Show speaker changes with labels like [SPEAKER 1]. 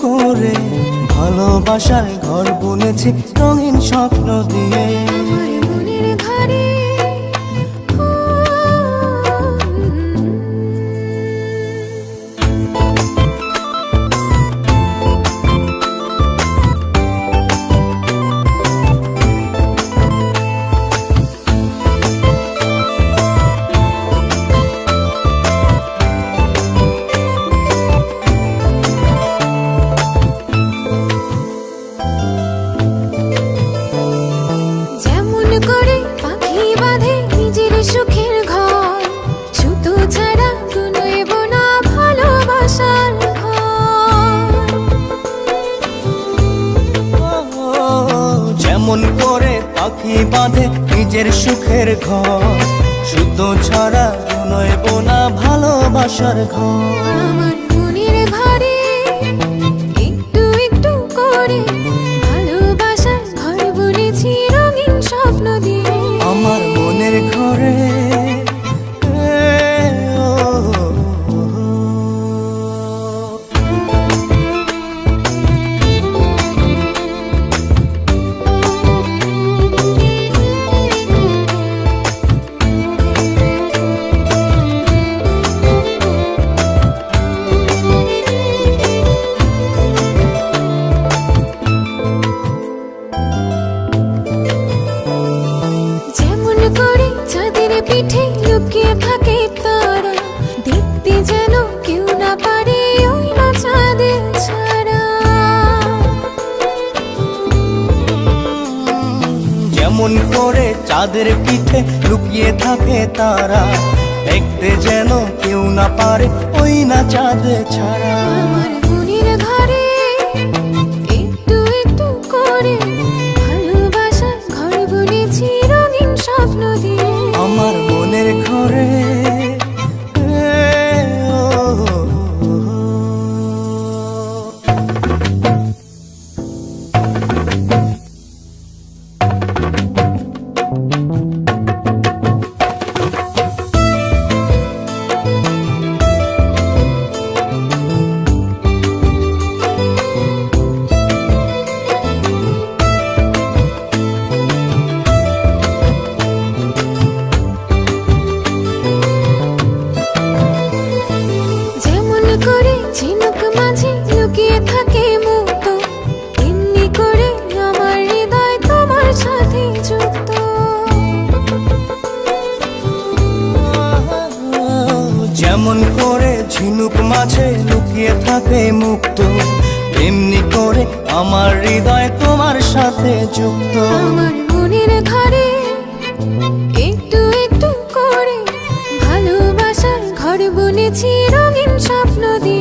[SPEAKER 1] করে ভালোবাসার ঘর বুনেছি রঙিন স্বপ্ন দিয়ে।
[SPEAKER 2] আমার মনের ঘরে সুখের ঘর, সুতো ছাড়া গুনইব না ভালোবাসার ঘর।
[SPEAKER 1] যেমন করে পাখি বাঁধে নিজের সুখের ঘর, সুতো ছাড়া গুনইব না ভালোবাসার ঘর।
[SPEAKER 2] আমার মনের ঘরে একটু একটু করে ভালোবাসার ঘর বুনেছি রঙিন স্বপ্ন দিয়ে।
[SPEAKER 1] আমার মনের ঘরে
[SPEAKER 2] পিঠে লুকিয়ে থাকে তারা, দেখতে যেন কেউ না পারে ওই না চাঁদের ছাড়া।
[SPEAKER 1] যেমন করে চাঁদের পিঠে লুকিয়ে থাকে তারা, দেখতে যেন কেউ না পারে ওই না চাঁদ ছাড়া।
[SPEAKER 2] আমার মনের ঘরে একটু একটু করে ভালোবাসার ঘর বুনেছি রঙিন স্বপ্ন দিয়ে।
[SPEAKER 1] আমার মনের ঘরে
[SPEAKER 2] ঝিনুক মাঝে লুকিয়ে থাকে মুক্ত, এমনি করে আমার হৃদয় তোমার সাথে যুক্ত।
[SPEAKER 1] যেমন করে ঝিনুক মাঝে লুকিয়ে থাকে মুক্ত, এমনি করে আমার হৃদয় তোমার সাথে যুক্ত।
[SPEAKER 2] আমার মনের ঘরে একটু একটু করে ভালোবাসার ঘর বুনেছি রঙিন স্বপ্ন দিয়ে।